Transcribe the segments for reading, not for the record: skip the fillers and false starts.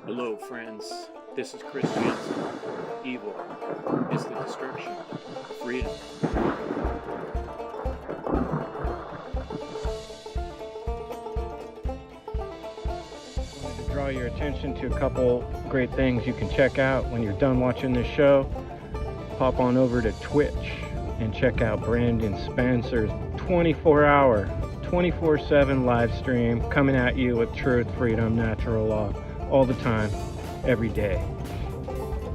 Hello, friends. This is Chris Jansen. Evil is the destruction of freedom. I wanted to draw your attention to a couple great things you can check out when you're done watching this show. Pop on over to Twitch and check out Brandon Spencer's 24-hour, 24/7 live stream coming at you with truth, freedom, natural law, all the time, every day.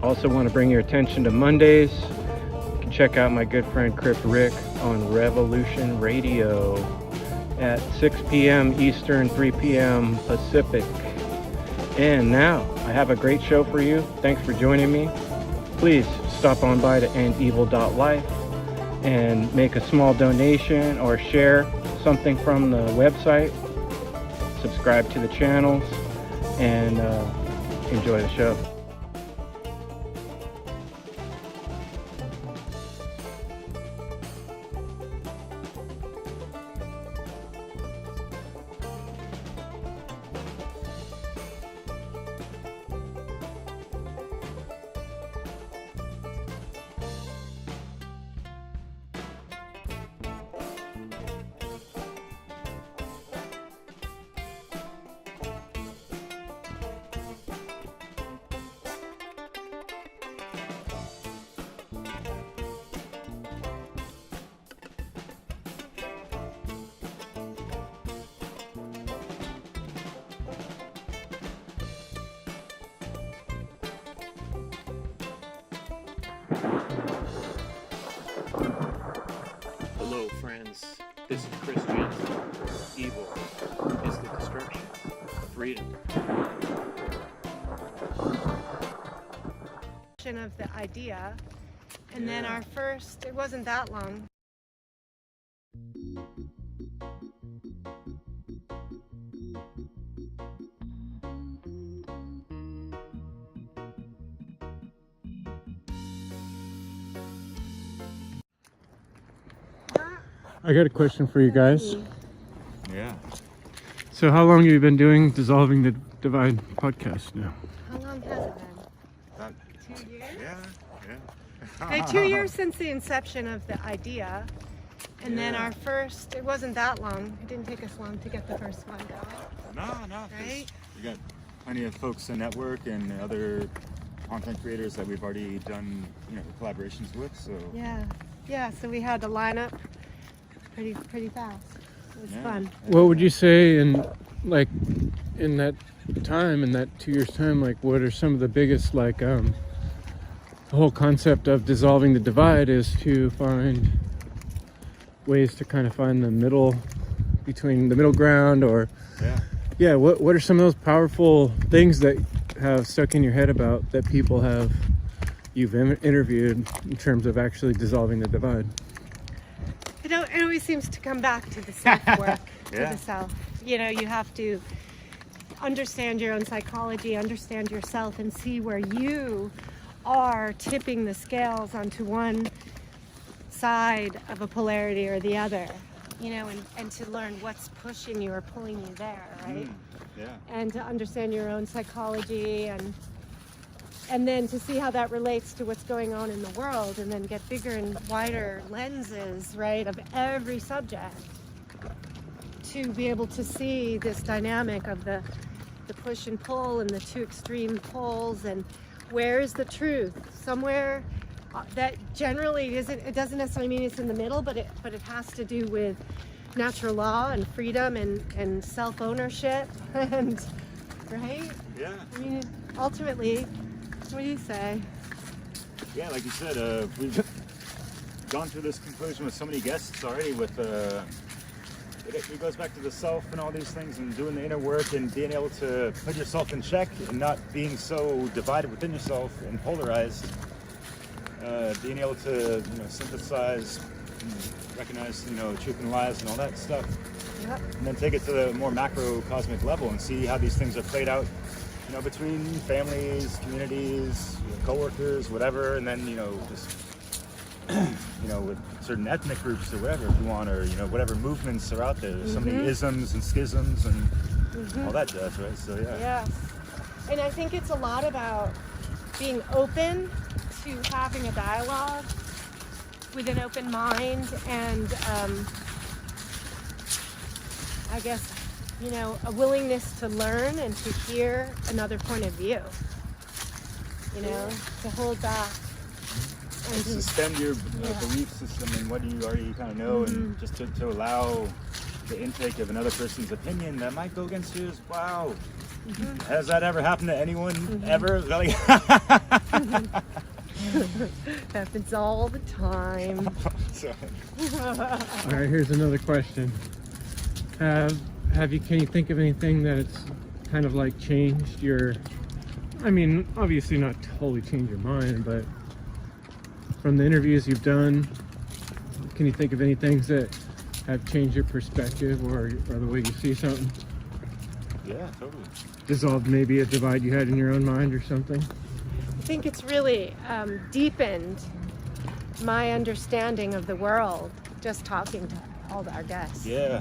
Also want to bring your attention to Mondays. You can check out my good friend Crypt Rick on Revolution Radio at 6 p.m. Eastern, 3 p.m. Pacific. And now, I have a great show for you. Thanks for joining me. Please stop on by to endevil.life and make a small donation or share something from the website. Subscribe to the channels and enjoy the show. Hello, friends. This is Chris Jansen. Evil is the destruction of freedom. Of the idea, and then our first, it wasn't that long. I got a question for you guys. Yeah. So how long have you been doing Dissolving the Divide podcast now? How long has it been? That, 2 years? yeah. Okay, 2 years since the inception of the idea, and then our first, it wasn't that long. It didn't take us long to get the first one going. No. Right? We got plenty of folks in network and other content creators that we've already done, collaborations with. So Yeah. So we had to line up pretty fast. It was fun. What would you say in that time, in that 2 years time, what are some of the biggest, the whole concept of dissolving the divide is to find ways to kind of find the middle, between the middle ground, or what are some of those powerful things that have stuck in your head about that people you've interviewed in terms of actually dissolving the divide? It always seems to come back to the self-work, to Yeah. the self. You have to understand your own psychology, understand yourself, and see where you are tipping the scales onto one side of a polarity or the other, and to learn what's pushing you or pulling you there, right? And to understand your own psychology, and then to see how that relates to what's going on in the world, and then get bigger and wider lenses, right, of every subject, to be able to see this dynamic of the push and pull and the two extreme poles, and where is the truth? Somewhere that generally it doesn't necessarily mean it's in the middle, but it has to do with natural law and freedom and self-ownership, and right? Yeah. I mean, ultimately, what do you say? Yeah, like you said, we've gone through this conclusion with so many guests already. It goes back to the self and all these things, and doing the inner work and being able to put yourself in check and not being so divided within yourself and polarized. Being able to synthesize and recognize, truth and lies and all that stuff. Yep. And then take it to the more macrocosmic level and see how these things are played out, between families, communities, coworkers, whatever, and then, just, with certain ethnic groups or whatever, if you want, or, whatever movements are out there. There's so many isms and schisms and all that jazz, right? So, yeah. Yes. And I think it's a lot about being open to having a dialogue with an open mind and, I guess, a willingness to learn and to hear another point of view, to hold back. And suspend your belief system and what you already kind of know, and just to allow the intake of another person's opinion that might go against yours. Wow. Has that ever happened to anyone ever? Like Happens all the time. All right, here's another question. Can you think of anything that it's kind of like changed your, obviously not totally changed your mind, but from the interviews you've done, can you think of any things that have changed your perspective or the way you see something? Yeah, totally. Dissolved maybe a divide you had in your own mind or something? I think it's really deepened my understanding of the world just talking to all our guests. Yeah.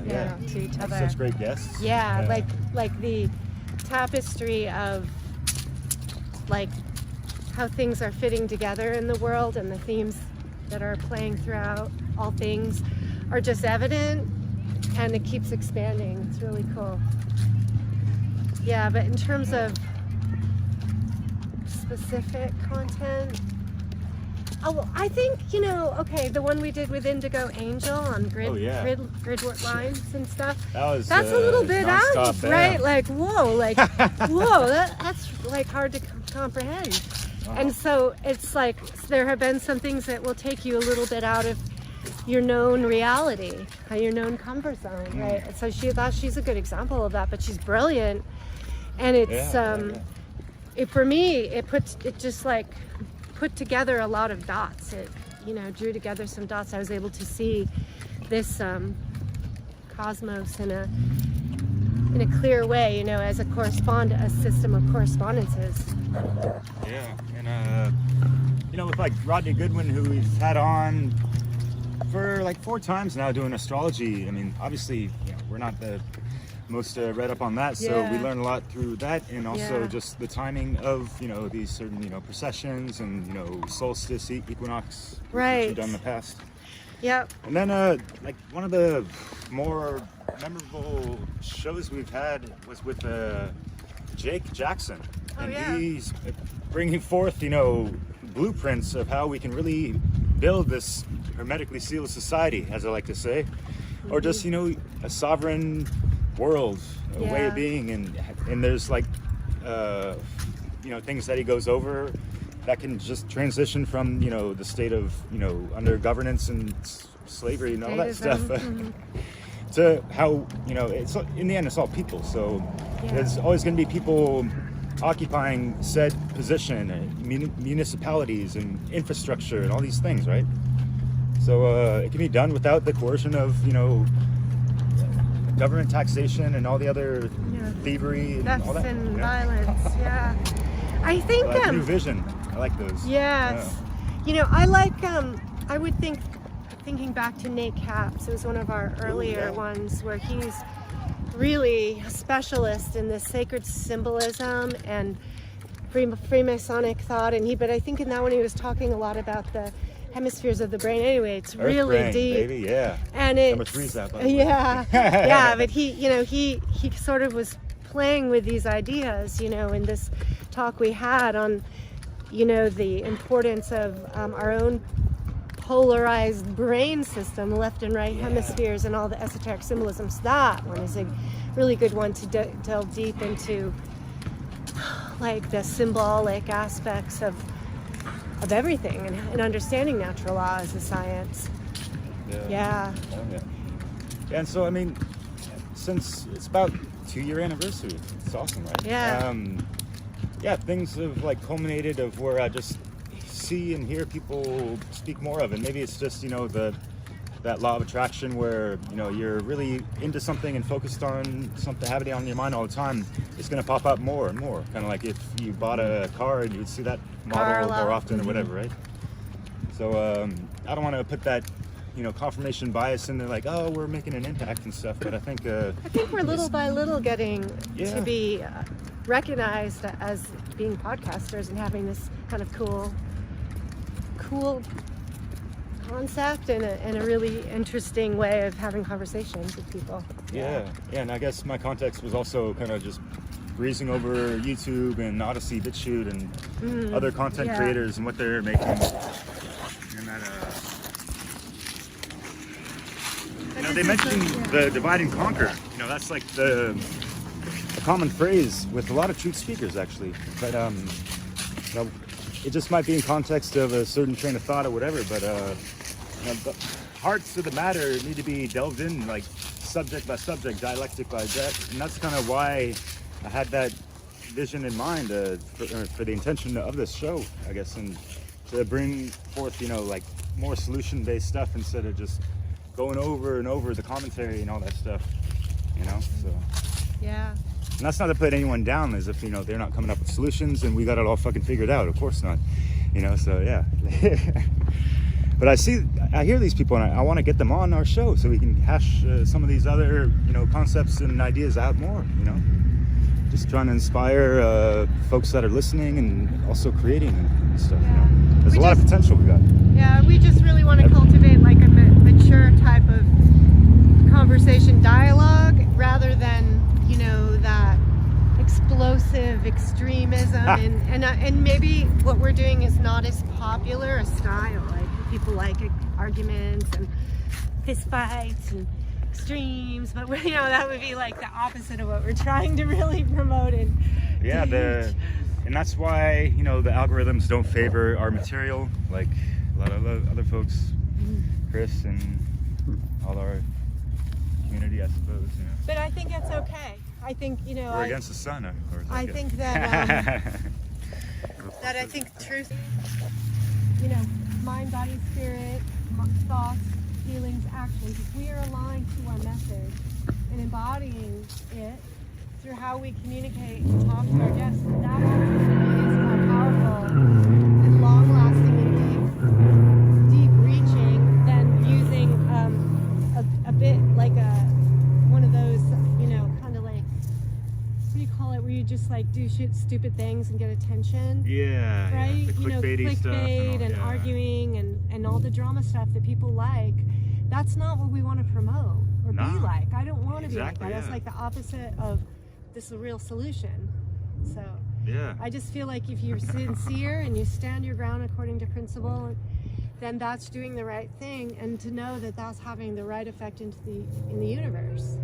To each other. Such great guests. Yeah, like the tapestry of like how things are fitting together in the world, and the themes that are playing throughout all things are just evident, and it keeps expanding. It's really cool. Yeah, but in terms of specific content, I think, the one we did with Indigo Angel on grid lines and stuff. That's a little bit out, right? Bam. Like, whoa, that's like hard to comprehend. And so it's like there have been some things that will take you a little bit out of your known reality, your known comfort zone, right? So she's a good example of that, but she's brilliant. And it's for me, it just like put together a lot of dots. It drew together some dots. I was able to see this cosmos in a clear way, as a system of correspondences. Yeah, and with like Rodney Goodwin, who we've had on for like 4 times now doing astrology. Obviously, we're not the most read up on that, so we learn a lot through that, and also just the timing of these certain processions and solstice, equinox, which we've done in the past. Yep. And then like one of the more memorable shows we've had was with Jake Jackson, and he's bringing forth blueprints of how we can really build this hermetically sealed society, as I like to say, or just a sovereign world, a way of being, and there's like things that he goes over that can just transition from the state of under governance and slavery and all that stuff to how it's in the end it's all people. So there's always going to be people occupying said position, municipalities and infrastructure and all these things, right? So it can be done without the coercion of government taxation and all the other thievery and all that. And violence. I think new vision. I like those. Yes. I like I would thinking back to Nate Capps. It was one of our earlier ones where he's really a specialist in this sacred symbolism and Freemasonic thought, but I think in that one he was talking a lot about the hemispheres of the brain. Anyway, it's Earth really brain, deep, baby, yeah. And it's number 3's that, by the way. but he sort of was playing with these ideas, in this talk we had on, the importance of our own polarized brain system, left and right hemispheres, and all the esoteric symbolisms. That one is a really good one to delve deep into, like the symbolic aspects of everything, and understanding natural law as a science. And so since it's about 2-year anniversary, it's awesome, right? Things have like culminated of where I just see and hear people speak more of, and maybe it's just the that law of attraction where, you know, you're really into something and focused on something, having it on your mind all the time, it's going to pop up more and more. Kind of like if you bought a car and you'd see that model more often or whatever, right? So I don't want to put that, you know, confirmation bias in there, like, oh, we're making an impact and stuff. But I think we're little by little getting to be recognized as being podcasters and having this kind of cool concept and a really interesting way of having conversations with people. Yeah, and I guess my context was also kind of just breezing over YouTube and Odyssey, BitChute, and other content creators and what they're making. And that, you know, they mentioned the divide and conquer. You know, that's like a common phrase with a lot of truth speakers, actually. But you know, it just might be in context of a certain train of thought or whatever. But you know, the hearts of the matter need to be delved in, like subject by subject, dialectic by that, and that's kind of why I had that vision in mind for the intention of this show, I guess, and to bring forth, you know, like more solution-based stuff instead of just going over and over the commentary and all that stuff, you know. So yeah. And that's not to put anyone down as if, you know, they're not coming up with solutions and we got it all fucking figured out. Of course not, you know. So yeah. But I hear these people and I want to get them on our show so we can hash some of these other, you know, concepts and ideas out more, you know. Just trying to inspire folks that are listening and also creating and stuff. You know? There's a lot of potential we got. Yeah, we just really want to cultivate like a mature type of conversation dialogue rather than, you know, that explosive extremism and maybe what we're doing is not as popular a style. Like people like arguments and fist fights and extremes, but you know, that would be like the opposite of what we're trying to really promote and and that's why, you know, the algorithms don't favor our material like a lot of other folks, Chris and all our community, I suppose, you know. But I think it's okay. I think, you know, we're against the sun, or I think that that I think truth, you know, mind, body, spirit, thoughts, feelings, actions, if we are aligned to our message and embodying it through how we communicate and talk to our guests, that ultimately is more powerful and long-lasting and deep-reaching than using a bit like one of those, you know, kind of like, what do you call it, where you just like do stupid things and get attention? Yeah, right? Yeah. The you know, clickbait and arguing and all the drama stuff that people like. That's not what we want to promote or be like. I don't want to be like that. That's like the opposite of this real solution. So I just feel like if you're sincere and you stand your ground according to principle, then that's doing the right thing, and to know that that's having the right effect in the universe.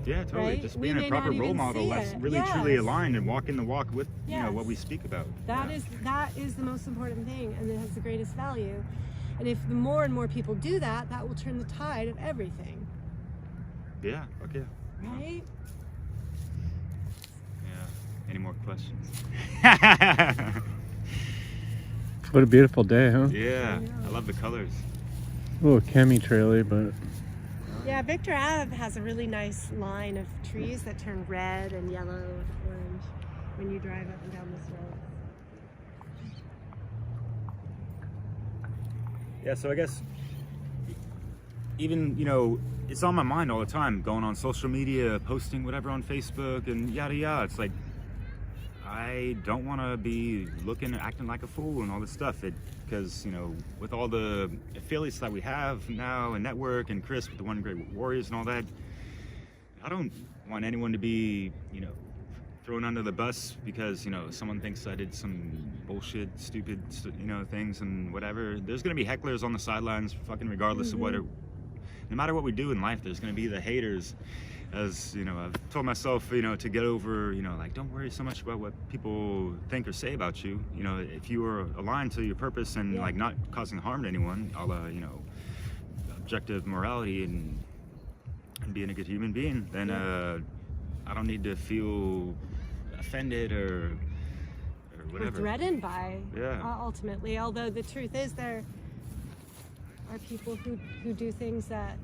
Yeah, totally. Right? Just being a proper role model that's really truly aligned and walking the walk with you know what we speak about. That is the most important thing, and it has the greatest value. And if the more and more people do that, that will turn the tide of everything. Yeah. Okay. Right? Yeah. Any more questions? What a beautiful day, huh? Yeah. I love the colors. A little chemtraily, but yeah, Victor Ave has a really nice line of trees that turn red and yellow and orange when you drive up and down this road. Yeah, so I guess even, you know, it's on my mind all the time, going on social media, posting whatever on Facebook and yada yada. It's like, I don't want to be looking and acting like a fool and all this stuff. Because, you know, with all the affiliates that we have now and network and Chris with the One Great Warriors and all that, I don't want anyone to be, you know, thrown under the bus because, you know, someone thinks I did some bullshit, stupid, you know, things and whatever. There's going to be hecklers on the sidelines, fucking regardless of what no matter what we do in life, there's going to be the haters. As, you know, I've told myself, you know, to get over, you know, like, don't worry so much about what people think or say about you. You know, if you are aligned to your purpose and like not causing harm to anyone, a la, you know, objective morality and being a good human being, then I don't need to feel offended or whatever. Or threatened by, ultimately. Although the truth is, are people who do things that,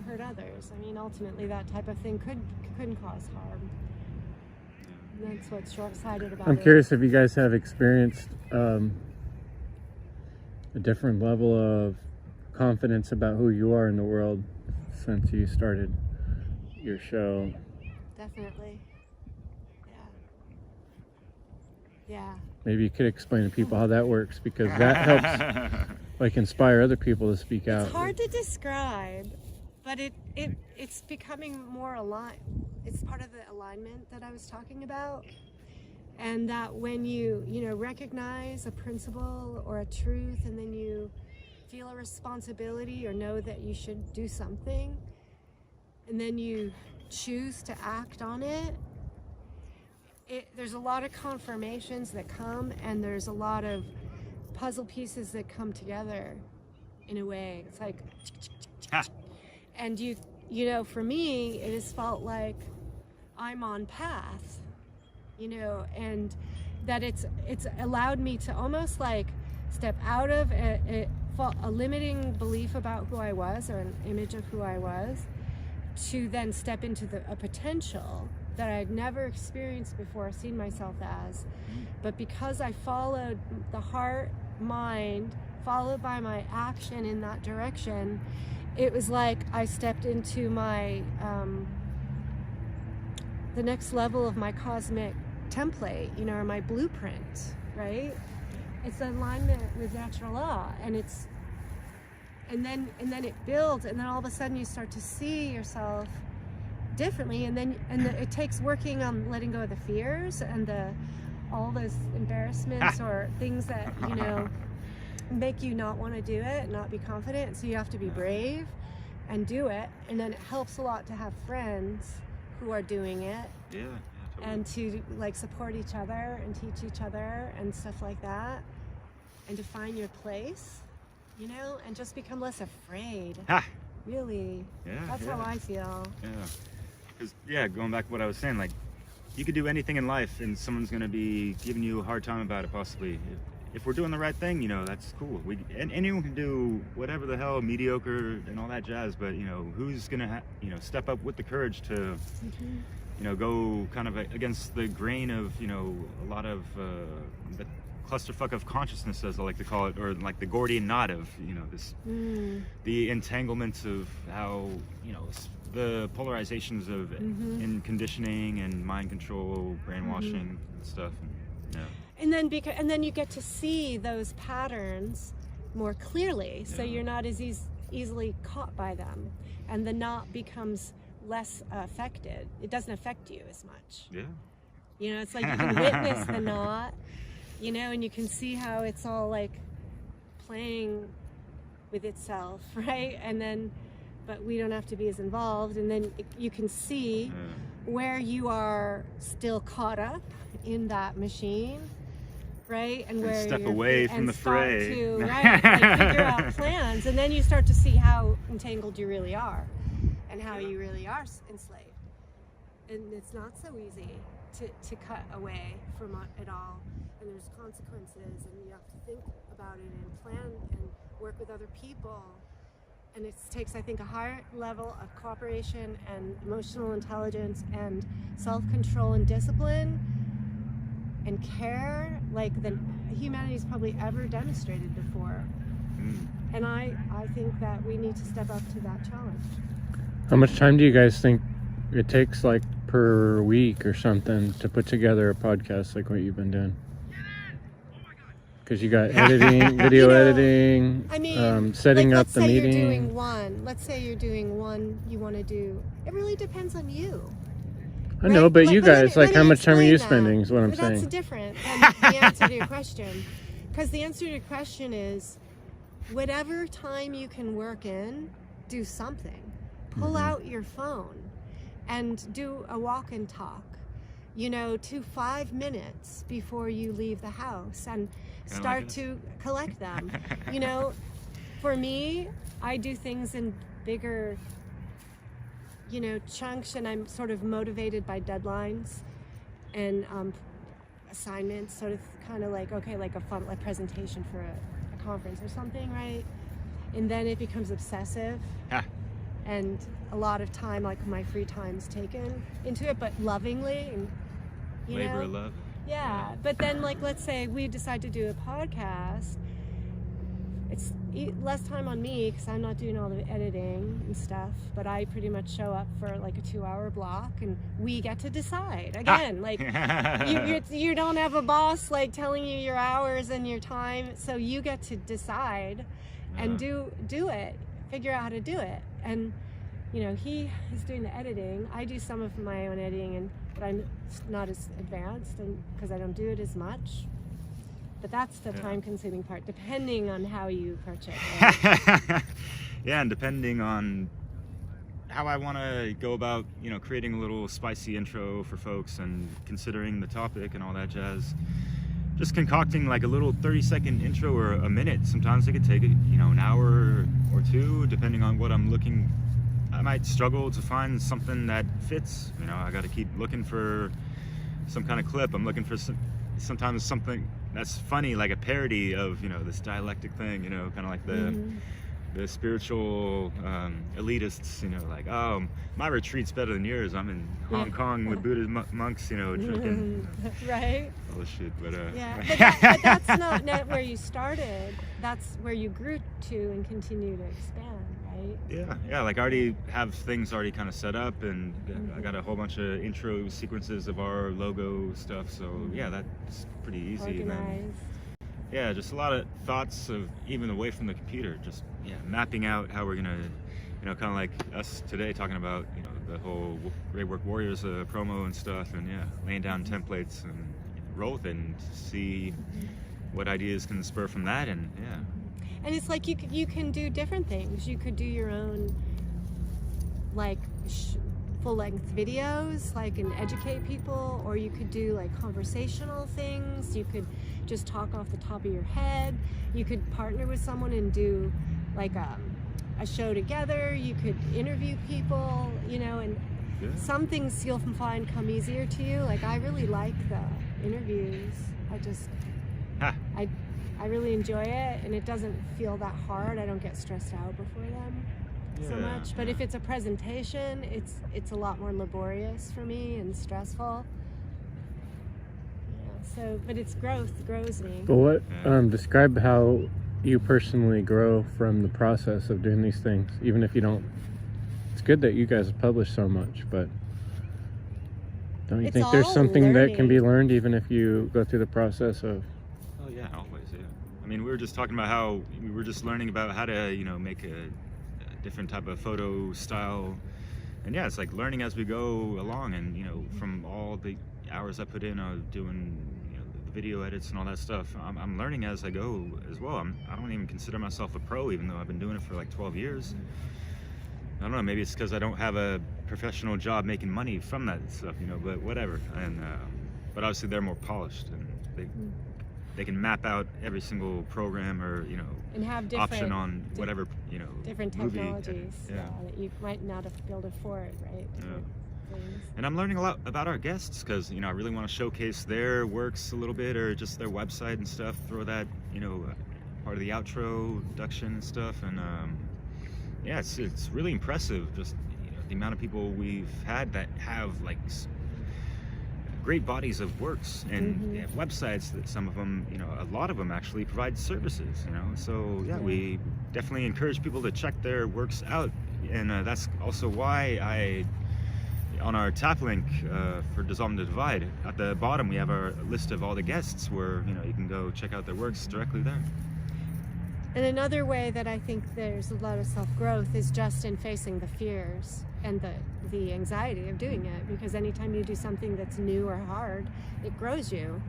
hurt others. I mean, ultimately, that type of thing couldn't cause harm. And that's what's short-sighted about it. I'm curious if you guys have experienced a different level of confidence about who you are in the world since you started your show. Definitely. Yeah. Maybe you could explain to people how that works, because that helps like inspire other people to speak out. It's hard to describe, but it's becoming more aligned. It's part of the alignment that I was talking about. And that when you recognize a principle or a truth, and then you feel a responsibility or know that you should do something, and then you choose to act on it, there's a lot of confirmations that come, and there's a lot of puzzle pieces that come together in a way. It's like, and for me, it has felt like I'm on path, and that it's allowed me to almost like step out of a limiting belief about who I was, or an image of who I was, to then step into a potential that I'd never experienced before, seen myself as. But because I followed the heart, mind, followed by my action in that direction, it was like I stepped into my the next level of my cosmic template, or my blueprint, right? It's alignment with natural law, and then it builds, and then all of a sudden you start to see yourself differently, and it takes working on letting go of the fears and all those embarrassments or things that make you not want to do it, not be confident. So you have to be brave and do it, and then it helps a lot to have friends who are doing it, totally. and to like support each other and teach each other and stuff like that, and to find your place, and just become less afraid. Really, that's how I feel. Because going back to what I was saying, like, you could do anything in life and someone's going to be giving you a hard time about it, possibly. If we're doing the right thing, that's cool. Anyone can do whatever the hell, mediocre and all that jazz, but who's going to step up with the courage to go kind of against the grain of a lot of the clusterfuck of consciousness, as I like to call it, or like the Gordian knot of this the entanglements of how the polarizations of in conditioning and mind control, brainwashing and stuff. And then you get to see those patterns more clearly, so you're not as easily caught by them, and the knot becomes less affected. It doesn't affect you as much. It's like you can witness the knot, and you can see how it's all like playing with itself, right? And then, but we don't have to be as involved, and then you can see where you are still caught up in that machine, right? And where step you're, away from and the start fray, to, right, like figure out plans, and then you start to see how entangled you really are, and how you really are enslaved. And it's not so easy to cut away from it all, and there's consequences, and you have to think about it and plan and work with other people. And it takes, I think, a higher level of cooperation and emotional intelligence and self-control and discipline and care like than humanity's probably ever demonstrated before. And I think that we need to step up to that challenge. How much time do you guys think it takes, like per week or something, to put together a podcast like what you've been doing? Because you got editing, video editing, I mean, setting up the meeting. Let's say you're doing one you want to do. It really depends on you. I know, but you guys, like, how much time are you spending is what I'm saying. That's different than the answer to your question. Because the answer to your question is, whatever time you can work in, do something. Pull out your phone and do a walk and talk, to 5 minutes before you leave the house, and start to collect them. For me, I do things in bigger, chunks, and I'm sort of motivated by deadlines and assignments, sort of kind of like, okay, like a fun like presentation for a conference or something, right? and then it becomes obsessive. Ah. And a lot of time, like my free time's taken into it, but lovingly, and you Labor know, of love. yeah. But then, like, let's say we decide to do a podcast, it's less time on me because I'm not doing all the editing and stuff, but I pretty much show up for like a 2-hour block, and we get to decide again. Like, you don't have a boss like telling you your hours and your time, so you get to decide and do it, figure out how to do it. And you know, he is doing the editing. I do some of my own editing, but I'm not as advanced, and because I don't do it as much. But that's the time-consuming part, depending on how you approach it. Right? Yeah, and depending on how I want to go about, you know, creating a little spicy intro for folks and considering the topic and all that jazz. Just concocting like a little 30-second intro or a minute. Sometimes it could take, you know, an hour or two, depending on what I'm looking. I might struggle to find something that fits. You know, I got to keep looking for some kind of clip. I'm looking for sometimes something that's funny, like a parody of, you know, this dialectic thing, you know, kind of like the spiritual elitists, you know, like, oh, my retreat's better than yours. I'm in Hong Kong with Buddhist monks, you know, drinking right, all this shit. But but that's not where you started. That's where you grew to and continue to expand, right? Yeah, like I already have things already kind of set up, and I got a whole bunch of intro sequences of our logo stuff. So yeah, that's pretty easy. And then, yeah, just a lot of thoughts of even away from the computer, just mapping out how we're gonna, you know, kind of like us today talking about, you know, the whole Great Work Warriors promo and stuff, and laying down templates and roll with it and see what ideas can spur from that, and And it's like you can do different things. You could do your own, like, full-length videos, like, and educate people, or you could do like conversational things. You could just talk off the top of your head. You could partner with someone and do like a show together. You could interview people, you know, and some things you'll find come easier to you. Like, I really like the interviews. I really enjoy it, and it doesn't feel that hard. I don't get stressed out before them so much. But if it's a presentation, it's a lot more laborious for me and stressful. So, but it's grows me. But what describe how you personally grow from the process of doing these things, even if you don't. It's good that you guys publish so much, but don't you think there's something that can be learned even if you go through the process of? Oh yeah, always. I mean, we were just talking about how we were just learning about how to, you know, make a different type of photo style, and it's like learning as we go along. And you know, from all the hours I put in doing, you know, the video edits and all that stuff, I'm learning as I go as well. I don't even consider myself a pro, even though I've been doing it for like 12 years. I don't know, maybe it's because I don't have a professional job making money from that stuff, you know, but whatever. And but obviously they're more polished, and they can map out every single program or, you know, and have option on whatever, you know, different movie. technologies that you might not be able to afford, right? And I'm learning a lot about our guests because, you know, I really want to showcase their works a little bit, or just their website and stuff, throw that, you know, part of the outro, introduction and stuff. And it's really impressive, just, you know, the amount of people we've had that have like great bodies of works, and they have websites that some of them, you know, a lot of them actually provide services, you know. So we definitely encourage people to check their works out, and that's also why on our tap link for Dissolving the Divide, at the bottom we have our list of all the guests where, you know, you can go check out their works directly there. And another way that I think there's a lot of self-growth is just in facing the fears and the anxiety of doing it, because anytime you do something that's new or hard, it grows you.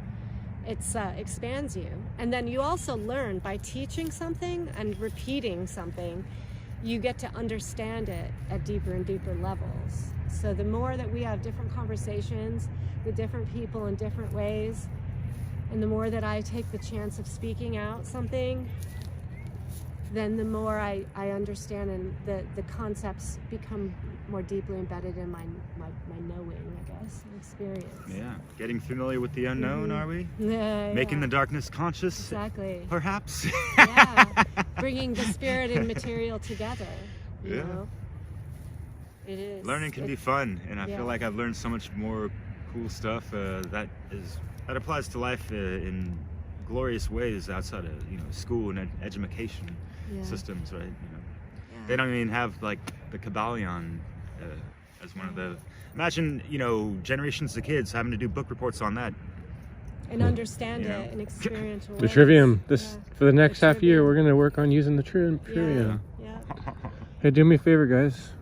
It expands you. And then you also learn by teaching something and repeating something, you get to understand it at deeper and deeper levels. So the more that we have different conversations with different people in different ways, and the more that I take the chance of speaking out something, then the more I understand, and the concepts become more deeply embedded in my knowing, I guess, experience. Yeah, getting familiar with the unknown, are we? Yeah. Making the darkness conscious. Exactly. Perhaps. Yeah. bringing the spirit and material together. You know? It is. Learning can be fun, and I yeah. feel like I've learned so much more cool stuff that applies to life in glorious ways outside of school and education systems, right? They don't even have like the Kabbalion as one of the. Imagine generations of kids having to do book reports on that. And understand it in experiential The ways. trivium. For the next half year, we're gonna work on using the trivium. Yeah. Hey, do me a favor, guys.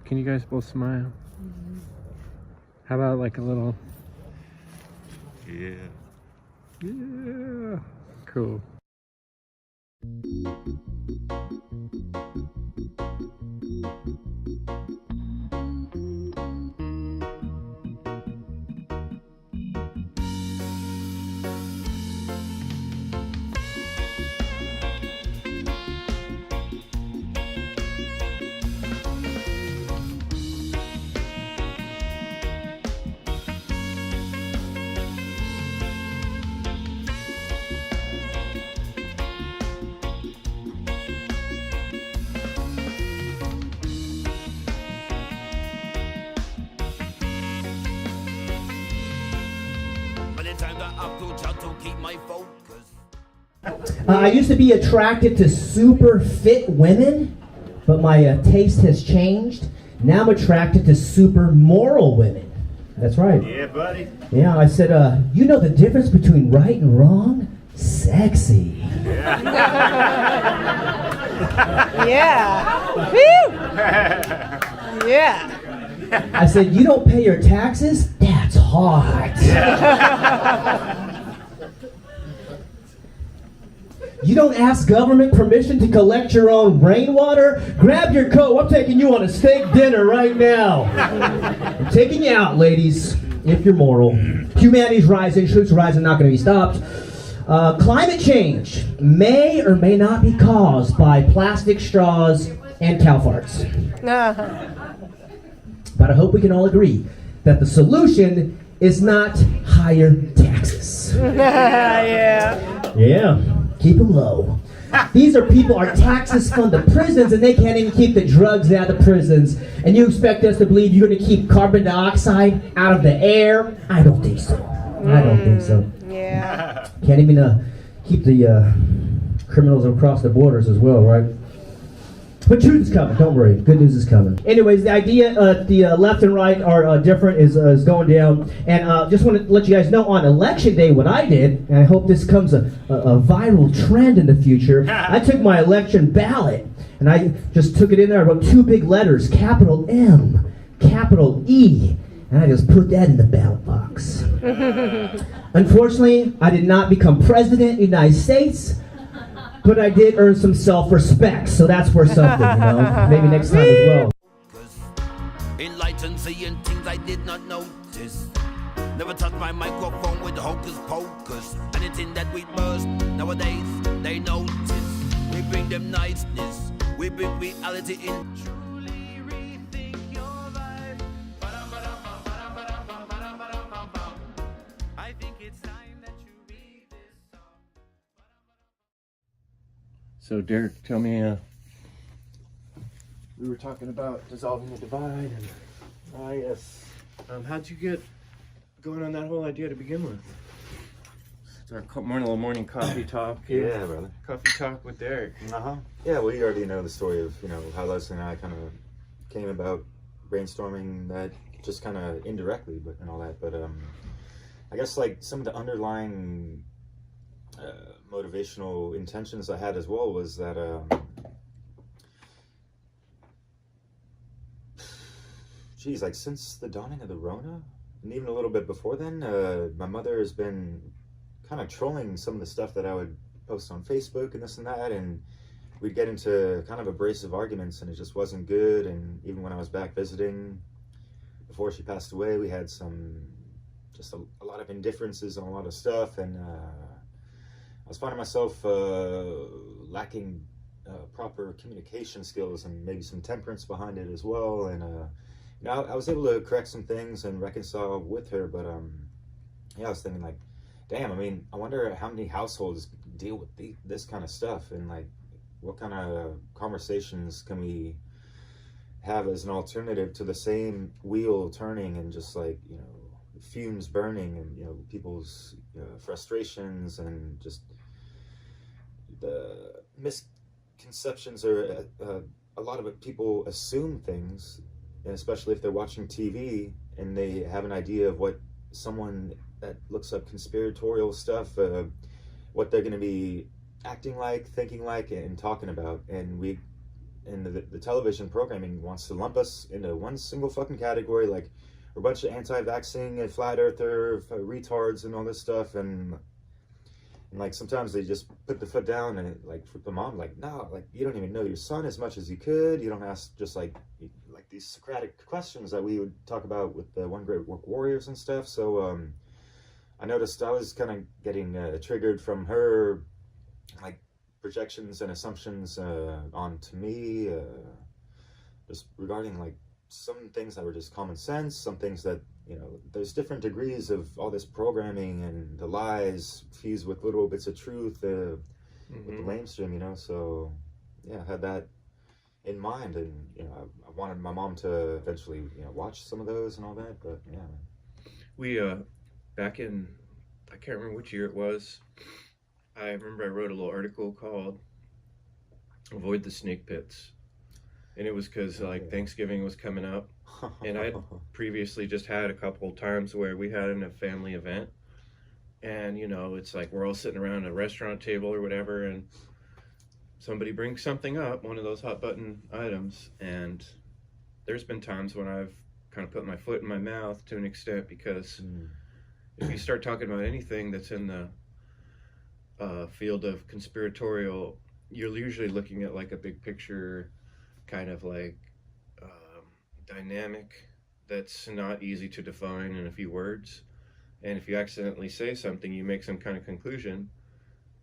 Can you guys both smile? How about like a little? Yeah. Yeah. Cool. I used to be attracted to super fit women, but my taste has changed. Now I'm attracted to super moral women. That's right. Yeah, buddy. Yeah, I said, you know the difference between right and wrong? Sexy. Yeah. Woo! Yeah. I said, you don't pay your taxes? That's hot. You don't ask government permission to collect your own rainwater? Grab your coat. I'm taking you on a steak dinner right now. I'm taking you out, ladies, if you're moral. Humanity's rising, truth's rising, not going to be stopped. Climate change may or may not be caused by plastic straws and cow farts. But I hope we can all agree that the solution is not higher taxes. Yeah. Keep them low. These are people, our taxes fund the prisons, and they can't even keep the drugs out of the prisons. And you expect us to believe you're going to keep carbon dioxide out of the air? I don't think so. I don't think so. Yeah. Can't even keep the criminals across the borders as well, right? But truth is coming, don't worry. Good news is coming. Anyways, the idea the left and right are different is going down. And just want to let you guys know on election day what I did, and I hope this becomes a viral trend in the future. I took my election ballot, and I just took it in there. I wrote 2 big letters, capital M, capital E, and I just put that in the ballot box. Unfortunately, I did not become president of the United States, but I did earn some self-respect, so that's worth something, Maybe next time as well. Enlightened, seeing things I did not notice. Never touch my microphone with hocus pocus. Anything that we burst, nowadays they notice. We bring them niceness, we bring reality in. Truly rethink your life. I think it's time that you read this song. So Derek, tell me, we were talking about dissolving the divide, and yes. How'd you get going on that whole idea to begin with? It's our morning coffee talk. Yeah, brother. Coffee talk with Derek. Yeah, well, you already know the story of how Leslie and I kind of came about brainstorming that, just kind of indirectly, but and all that. But I guess like some of the underlying motivational intentions I had as well was that geez, like since the dawning of the Rona, and even a little bit before then, my mother has been kind of trolling some of the stuff that I would post on Facebook and this and that, and we'd get into kind of abrasive arguments, and it just wasn't good. And even when I was back visiting before she passed away, we had just a lot of indifferences on a lot of stuff, and I was finding myself lacking proper communication skills and maybe some temperance behind it as well. And I was able to correct some things and reconcile with her, but yeah, I was thinking like, damn, I mean, I wonder how many households deal with this kind of stuff, and like what kind of conversations can we have as an alternative to the same wheel turning and just like, you know, fumes burning, and, you know, people's frustrations, and just the misconceptions, or a lot of it, people assume things, and especially if they're watching TV and they have an idea of what someone that looks up conspiratorial stuff, what they're going to be acting like, thinking like, and talking about. And the television programming wants to lump us into one single fucking category, like we're a bunch of anti-vaxxing and flat earther retards and all this stuff. And like sometimes they just put the foot down and like flip them on, like, no, like you don't even know your son as much as you could. You don't ask just like these Socratic questions that we would talk about with the One Great Warriors and stuff. So I noticed I was kind of getting triggered from her, like projections and assumptions onto me, just regarding like some things that were just common sense, some things that, you know, there's different degrees of all this programming and the lies fused with little bits of truth with the mainstream, you know. So yeah, I had that in mind, and, you know, I wanted my mom to eventually, you know, watch some of those and all that. But yeah, we back in, I can't remember which year it was, I remember I wrote a little article called Avoid the Snake Pits. And it was because like Thanksgiving was coming up, and I'd previously just had a couple times where we had a family event, and, you know, it's like we're all sitting around a restaurant table or whatever, and somebody brings something up, one of those hot button items, and there's been times when I've kind of put my foot in my mouth to an extent, because if you start talking about anything that's in the field of conspiratorial, you're usually looking at like a big picture kind of like dynamic that's not easy to define in a few words. And if you accidentally say something, you make some kind of conclusion,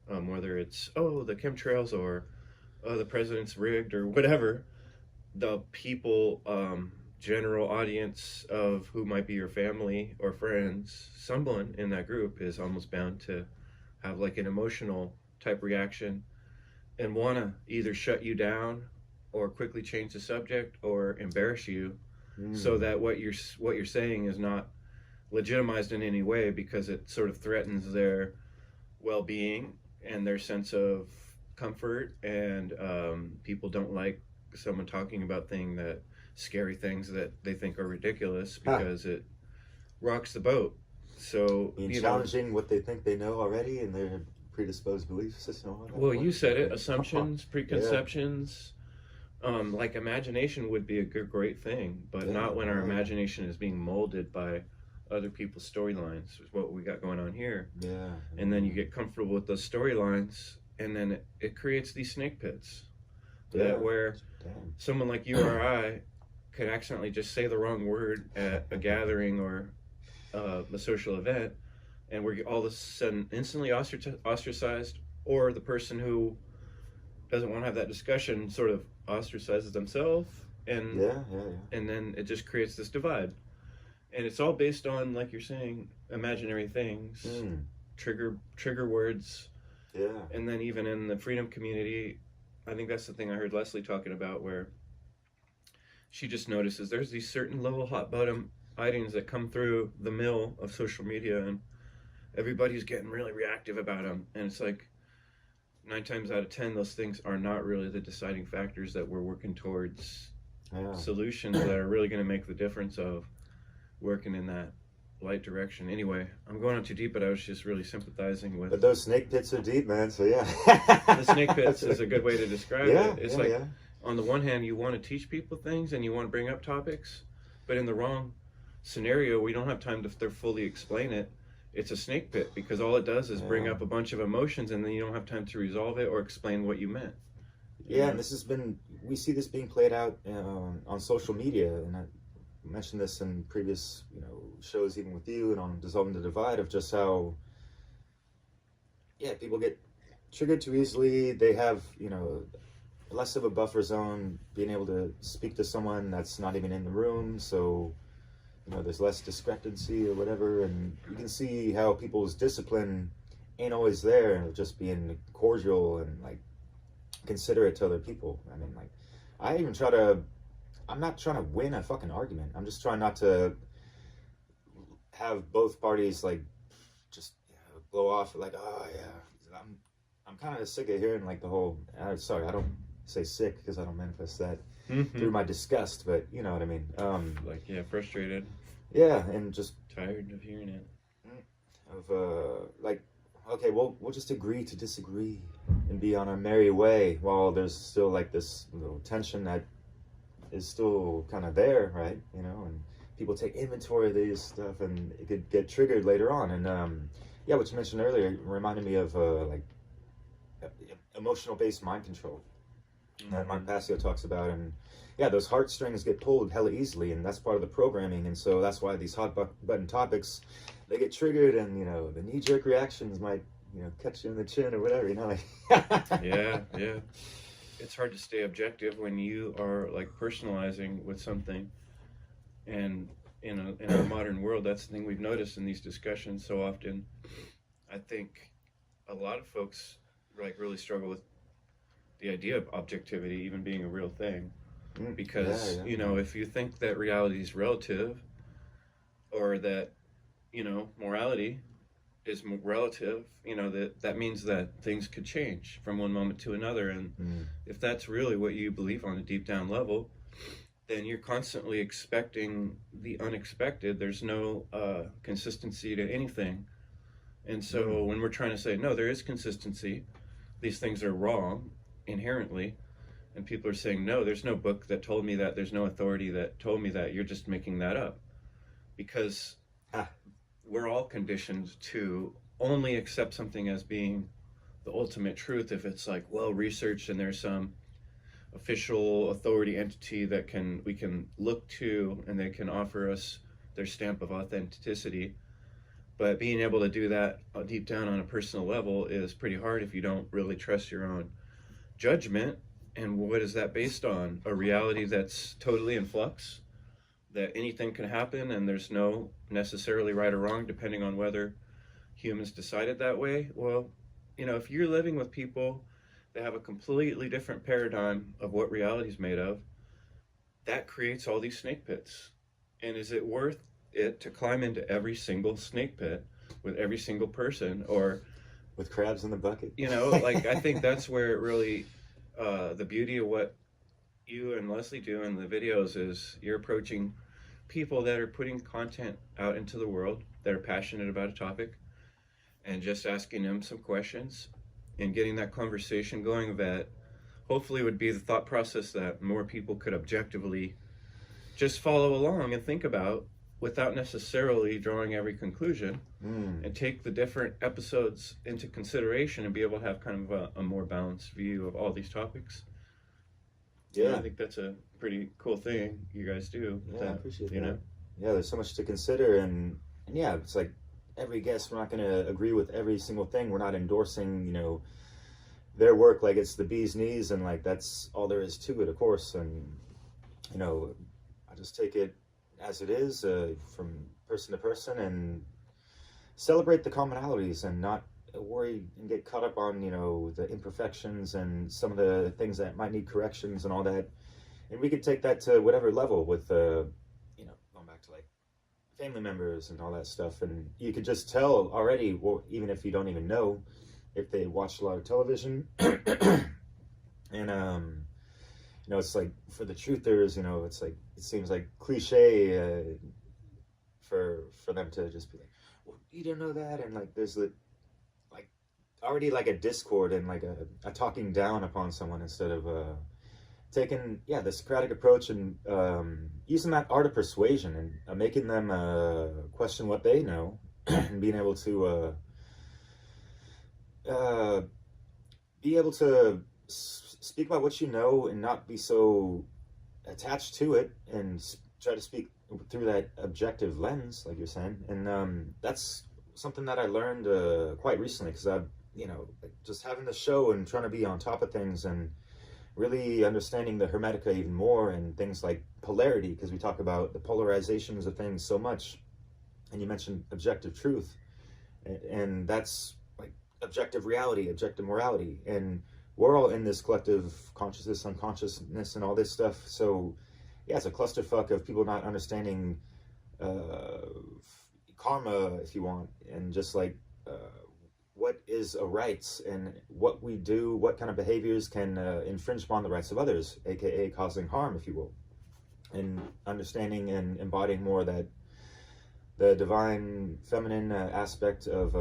whether it's, oh, the chemtrails, or oh, the president's rigged, or whatever. The people, general audience of who might be your family or friends, someone in that group is almost bound to have like an emotional type reaction and want to either shut you down or quickly change the subject or embarrass you, so that what you're saying is not legitimized in any way, because it sort of threatens their well-being and their sense of comfort. And people don't like someone talking about scary things that they think are ridiculous, because it rocks the boat. So being challenging what they think they know already and their predisposed belief system. Well, you said it, assumptions, preconceptions. Like imagination would be a great thing, but not when our imagination is being molded by other people's storylines, is what we got going on here. And then you get comfortable with those storylines, and then it creates these snake pits where someone like you or I could accidentally just say the wrong word at a gathering or a social event, and we're all of a sudden instantly ostracized, or the person who doesn't want to have that discussion sort of ostracizes themselves, and and then it just creates this divide. And it's all based on, like you're saying, imaginary things, trigger words. And then even in the freedom community, I think that's the thing I heard Leslie talking about, where she just notices there's these certain little hot button items that come through the mill of social media, and everybody's getting really reactive about them. And it's like 9 times out of 10, those things are not really the deciding factors that we're working towards solutions that are really going to make the difference of working in that light direction. Anyway, I'm going on too deep, but I was just really sympathizing with. But those snake pits are deep, man. So yeah, the snake pits is a good way to describe it. It's on the one hand, you want to teach people things and you want to bring up topics, but in the wrong scenario, we don't have time to fully explain it. It's a snake pit, because all it does is bring up a bunch of emotions, and then you don't have time to resolve it or explain what you meant. And we see this being played out on social media, and I mentioned this in previous, you know, shows, even with you and on Dissolving the Divide, of just how people get triggered too easily. They have, you know, less of a buffer zone, being able to speak to someone that's not even in the room, so, you know, there's less discrepancy or whatever. And you can see how people's discipline ain't always there, just being cordial and like considerate to other people. I mean, like, I'm not trying to win a fucking argument. I'm just trying not to have both parties like just blow off like, oh yeah. I'm kind of sick of hearing like the whole. Sorry, I don't say sick because I don't manifest that through my disgust, but you know what I mean. Like, yeah, frustrated. Yeah, and just tired of hearing it. Of like, okay, we'll just agree to disagree and be on our merry way while there's still like this little tension that is still kind of there, right? You know, and people take inventory of these stuff and it could get triggered later on. And yeah, what you mentioned earlier reminded me of like emotional based mind control that Mark Passio talks about. And yeah, those heartstrings get pulled hella easily, and that's part of the programming. And so that's why these hot button topics, they get triggered, and you know, the knee-jerk reactions might, you know, catch you in the chin or whatever, you know, like yeah it's hard to stay objective when you are like personalizing with something. And in our modern world, that's the thing we've noticed in these discussions so often. I think a lot of folks like really struggle with the idea of objectivity even being a real thing, because you know, if you think that reality is relative, or that, you know, morality is relative, you know, that means that things could change from one moment to another. And if that's really what you believe on a deep down level, then you're constantly expecting the unexpected. There's no consistency to anything. And so when we're trying to say, no, there is consistency, these things are wrong inherently, and people are saying, no, there's no book that told me that, there's no authority that told me that, you're just making that up. Because we're all conditioned to only accept something as being the ultimate truth if it's like well researched and there's some official authority entity that we can look to, and they can offer us their stamp of authenticity. But being able to do that deep down on a personal level is pretty hard if you don't really trust your own judgment. And what is that based on? A reality that's totally in flux, that anything can happen and there's no necessarily right or wrong depending on whether humans decided that way. Well, you know, if you're living with people that have a completely different paradigm of what reality is made of, that creates all these snake pits. And is it worth it to climb into every single snake pit with every single person, or with crabs in the bucket? You know, like, I think that's where it really, the beauty of what you and Leslie do in the videos is you're approaching people that are putting content out into the world, that are passionate about a topic, and just asking them some questions and getting that conversation going that hopefully would be the thought process that more people could objectively just follow along and think about without necessarily drawing every conclusion, and take the different episodes into consideration and be able to have kind of a more balanced view of all these topics. Yeah, I think that's a pretty cool thing you guys do. Yeah, I appreciate that. You know? Yeah, there's so much to consider, and yeah, it's like every guest, we're not going to agree with every single thing. We're not endorsing, you know, their work like it's the bee's knees, and like that's all there is to it, of course. And you know, I just take it as it is, from person to person, and celebrate the commonalities and not worry and get caught up on, you know, the imperfections and some of the things that might need corrections and all that. And we could take that to whatever level with, you know, going back to like family members and all that stuff. And you could just tell already, well, even if you don't even know, if they watch a lot of television. And, you know, it's like for the truthers, you know, it's like, it seems like cliche for them to just be like, well, you don't know that. And like, there's the, like, already like a discord and like a talking down upon someone instead of taking, the Socratic approach and using that art of persuasion and making them question what they know and being able to speak about what you know and not be so attached to it, and try to speak through that objective lens, like you're saying. And that's something that I learned quite recently, because I've, you know, just having the show and trying to be on top of things and really understanding the Hermetica even more, and things like polarity, because we talk about the polarizations of things so much. And you mentioned objective truth, and that's like objective reality, objective morality. And we're all in this collective consciousness, unconsciousness, and all this stuff. So yeah, it's a clusterfuck of people not understanding karma, if you want, and just like what is a right, and what we do, what kind of behaviors can infringe upon the rights of others, aka causing harm, if you will, and understanding and embodying more that the divine feminine aspect of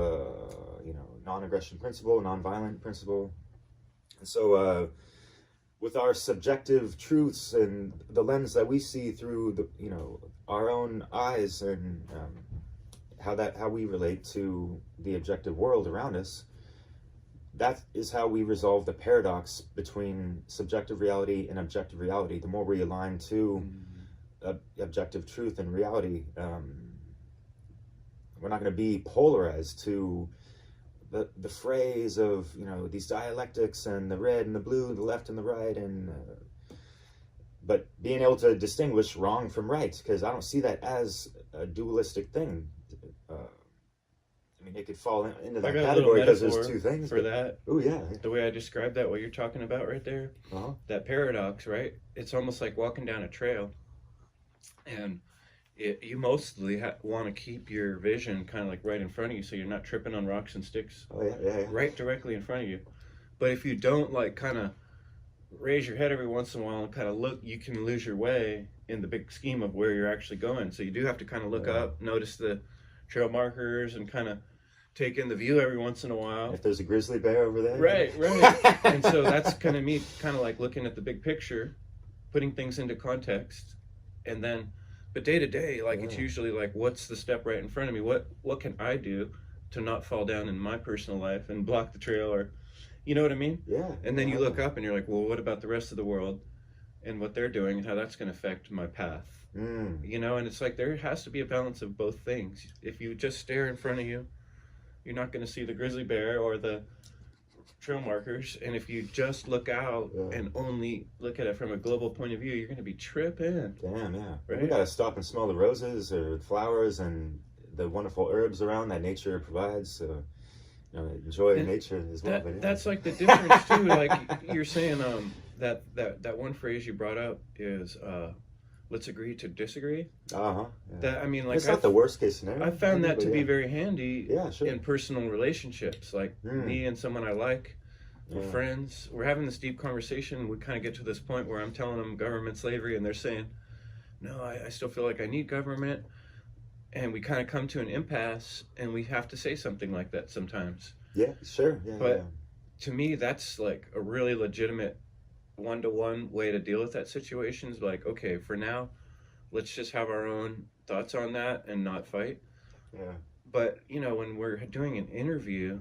non-aggression principle, non-violent principle. And so with our subjective truths and the lens that we see through the our own eyes, and how we relate to the objective world around us, that is how we resolve the paradox between subjective reality and objective reality. The more we align to objective truth and reality, we're not going to be polarized to the phrase of these dialectics and the red and the blue, the left and the right, and but being able to distinguish wrong from right, because I don't see that as a dualistic thing. I mean, it could fall into that category because there's two things. For that, oh yeah, the way I described that, what you're talking about right there, that paradox, right? It's almost like walking down a trail, and you mostly want to keep your vision kind of like right in front of you, so you're not tripping on rocks and sticks. Oh yeah. Right directly in front of you. But if you don't like kind of raise your head every once in a while and kind of look, you can lose your way in the big scheme of where you're actually going. So you do have to kind of look up, notice the trail markers, and kind of take in the view every once in a while. If there's a grizzly bear over there. Right. And so that's kind of me, kind of like looking at the big picture, putting things into context, and then, but day to day, like it's usually like, what's the step right in front of me? What can I do to not fall down in my personal life and block the trail, or, you know what I mean? Yeah. And then you look up and you're like, well, what about the rest of the world and what they're doing and how that's going to affect my path? And it's like there has to be a balance of both things. If you just stare in front of you, you're not going to see the grizzly bear or the trail markers. And if you just look out and only look at it from a global point of view, you're going to be tripping. Damn, yeah. Right? We got to stop and smell the roses or flowers and the wonderful herbs around that nature provides. So, enjoy nature as well. That's like the difference too. Like you're saying, that one phrase you brought up is, let's agree to disagree. Yeah. That, I mean, like, it's not the worst case scenario. I found that to be very handy sure. in personal relationships. Like me and someone I like, we're friends, we're having this deep conversation. We kind of get to this point where I'm telling them government slavery, and they're saying, no, I still feel like I need government. And we kind of come to an impasse, and we have to say something like that sometimes. Yeah, sure. But to me, that's like a really legitimate one-to-one way to deal with that situation. Is like, okay, for now, let's just have our own thoughts on that and not fight. Yeah. But when we're doing an interview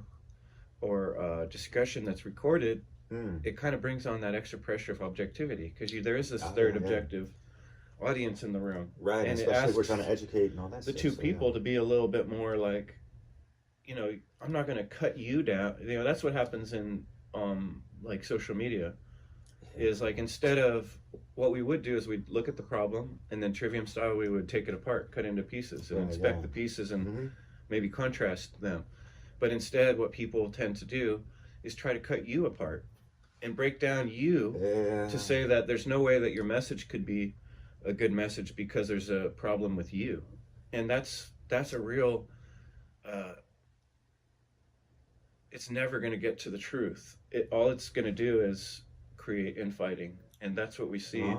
or a discussion that's recorded, it kind of brings on that extra pressure of objectivity, because there is this third objective audience in the room, right? And especially if we're trying to educate and all that. The two people to be a little bit more like, I'm not going to cut you down. That's what happens in like social media. Is like, instead of what we would do is we'd look at the problem, and then Trivium style we would take it apart, cut into pieces, and inspect the pieces and maybe contrast them. But instead what people tend to do is try to cut you apart and break down you to say that there's no way that your message could be a good message because there's a problem with you. And that's a real it's never going to get to the truth. All it's going to do is create infighting, and that's what we see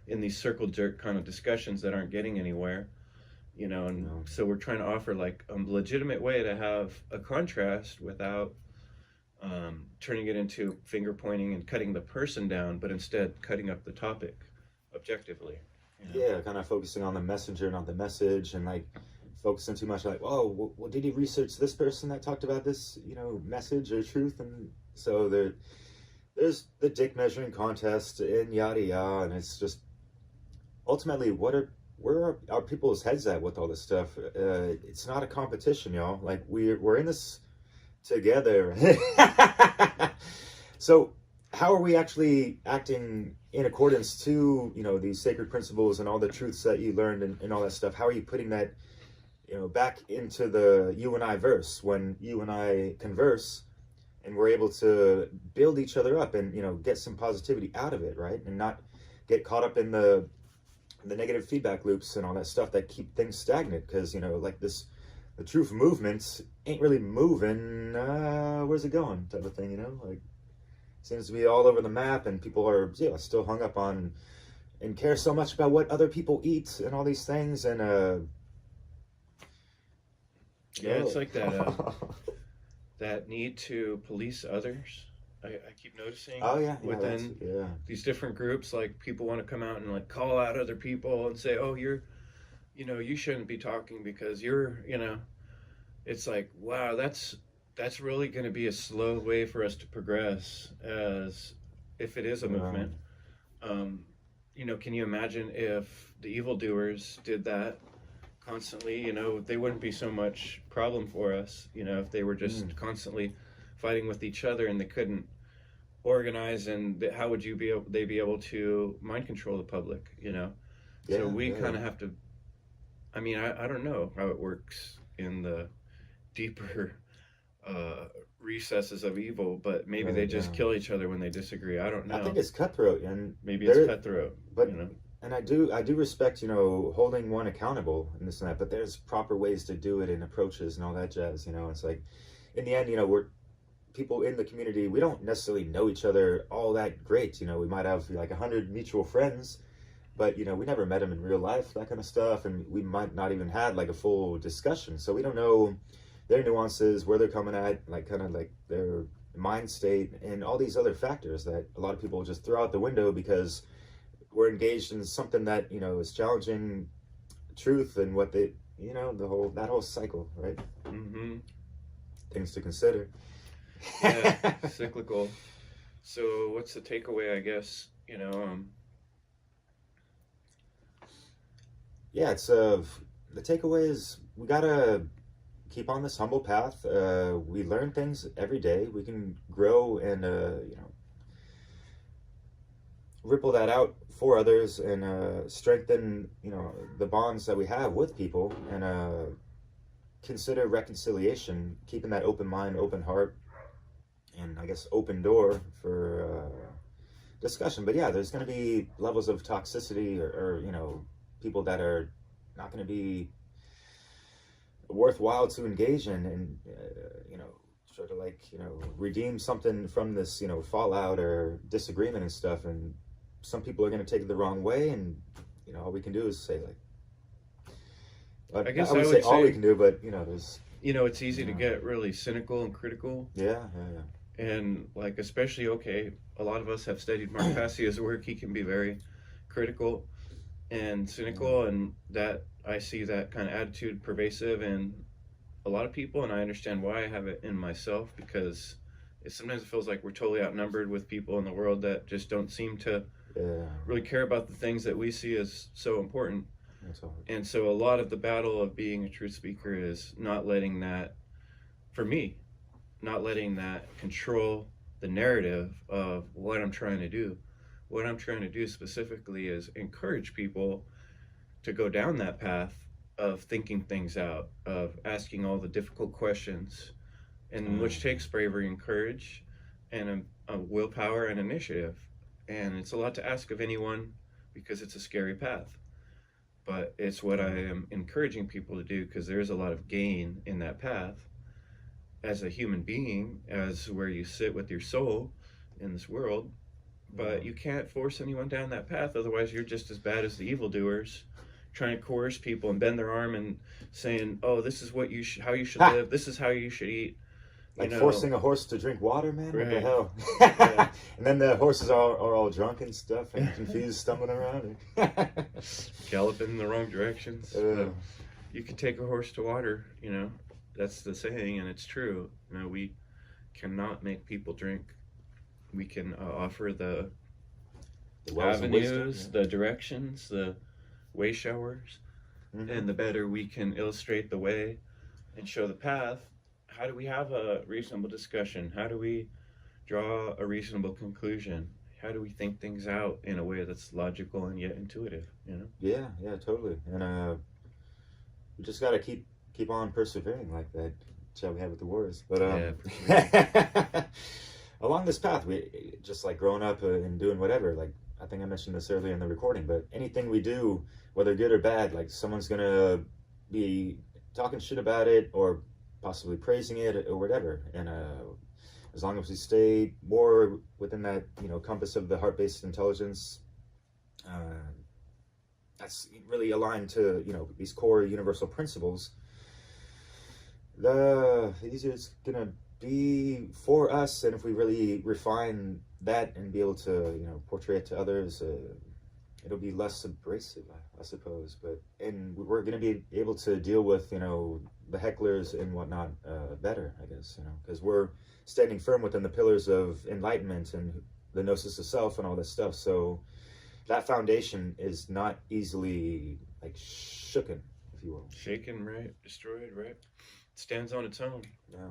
in these circle jerk kind of discussions that aren't getting anywhere, so we're trying to offer like a legitimate way to have a contrast without turning it into finger pointing and cutting the person down, but instead cutting up the topic objectively. Kind of focusing on the messenger, not the message, and like focusing too much like, oh, well, did he research this person that talked about this message or truth? And so there's the dick measuring contest and yada yada, and it's just ultimately where are people's heads at with all this stuff? It's not a competition, y'all. Like we're in this together. So how are we actually acting in accordance to these sacred principles and all the truths that you learned and all that stuff? How are you putting that back into the you and I verse when you and I converse? and we're able to build each other up and, you know, get some positivity out of it, right? And not get caught up in the negative feedback loops and all that stuff that keep things stagnant. Because, you know, like the truth movement ain't really moving, where's it going type of thing, you know? Like, seems to be all over the map, and people are, yeah, still hung up on and care so much about what other people eat and all these things. And yeah, it's like that that need to police others. I keep noticing. Oh yeah, within these different groups, like people want to come out and like call out other people and say, "Oh, you shouldn't be talking because you're," you know. It's like, wow, that's really going to be a slow way for us to progress, as if it is a movement. You know, can you imagine if the evildoers did that constantly? You know, they wouldn't be so much problem for us, you know, if they were just constantly fighting with each other and they couldn't organize. And how would they be able to mind control the public, you know? So we kind of have to, I mean, I don't know how it works in the deeper recesses of evil, but maybe they just kill each other when they disagree. I don't know. I think it's cutthroat, and maybe it's cutthroat, but you know. And I do respect, you know, holding one accountable and this and that, but there's proper ways to do it and approaches and all that jazz, you know. It's like, in the end, you know, we're people in the community, we don't necessarily know each other all that great, you know. We might have like 100 mutual friends, but, you know, we never met them in real life, that kind of stuff, and we might not even had like a full discussion, so we don't know their nuances, where they're coming at, like kind of like their mind state, and all these other factors that a lot of people just throw out the window because we're engaged in something that, you know, is challenging truth and what they, you know, that whole cycle, right? Things to consider. Yeah, cyclical. So what's the takeaway, I guess, you know? Yeah, it's the takeaway is we gotta keep on this humble path. We learn things every day. We can grow and, you know, ripple that out for others and strengthen, you know, the bonds that we have with people, and consider reconciliation, keeping that open mind, open heart, and I guess open door for discussion. But yeah, there's going to be levels of toxicity or, you know, people that are not going to be worthwhile to engage in, and you know, sort of like, you know, redeem something from this, you know, fallout or disagreement and stuff. And some people are going to take it the wrong way, and, you know, all we can do is say, like, I guess I would say all we can do, but, you know, there's, you know, it's easy to get really cynical and critical. Yeah. And like, especially, okay, a lot of us have studied Mark Passia's work. He can be very critical and cynical, and that I see that kind of attitude pervasive in a lot of people, and I understand why I have it in myself, because sometimes it feels like we're totally outnumbered with people in the world that just don't seem to really care about the things that we see as so important. And so a lot of the battle of being a truth speaker is not letting that, for me, not letting that control the narrative of what I'm trying to do. What I'm trying to do specifically is encourage people to go down that path of thinking things out, of asking all the difficult questions, and which takes bravery and courage and a willpower and initiative. And it's a lot to ask of anyone because it's a scary path. But it's what I am encouraging people to do, because there is a lot of gain in that path as a human being, as where you sit with your soul in this world. But you can't force anyone down that path, otherwise you're just as bad as the evildoers, trying to coerce people and bend their arm and saying, "Oh, this is what how you should live. This is how you should eat." Like, you know, forcing a horse to drink water, man. Right. What the hell? Yeah. And then the horses are all drunk and stuff and confused, stumbling around, galloping in the wrong directions. You can take a horse to water. You know, that's the saying, and it's true. You know, we cannot make people drink. We can offer the avenues, the directions, the way showers, and the better we can illustrate the way and show the path, how do we have a reasonable discussion? How do we draw a reasonable conclusion? How do we think things out in a way that's logical and yet intuitive, you know? Yeah, totally. And we just got to keep on persevering like that. chat we had with the Warriors. But Yeah, for sure. along this path, we just like growing up and doing whatever. Like I think I mentioned this earlier in the recording, but anything we do, whether good or bad, like someone's gonna be talking shit about it or possibly praising it or whatever. And as long as we stay more within that, you know, compass of the heart-based intelligence, that's really aligned to, you know, these core universal principles, the easier it's gonna be for us. And if we really refine that and be able to, you know, portray it to others, it'll be less abrasive, I suppose. And we're gonna be able to deal with, you know, the hecklers and whatnot better, I guess, you know, because we're standing firm within the pillars of enlightenment and the gnosis of self and all this stuff. So that foundation is not easily like shooken, if you will. Shaken, right? Destroyed, right? Stands on its own. Yeah.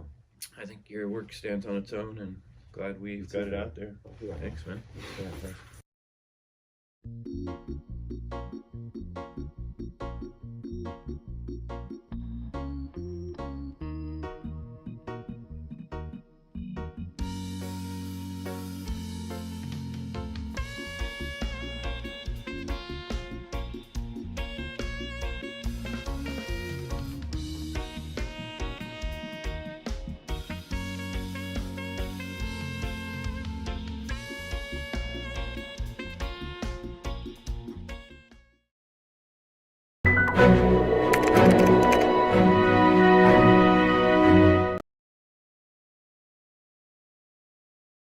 I think your work stands on its own, and glad we've got it out there. Yeah. Thanks, man. Yeah, thanks.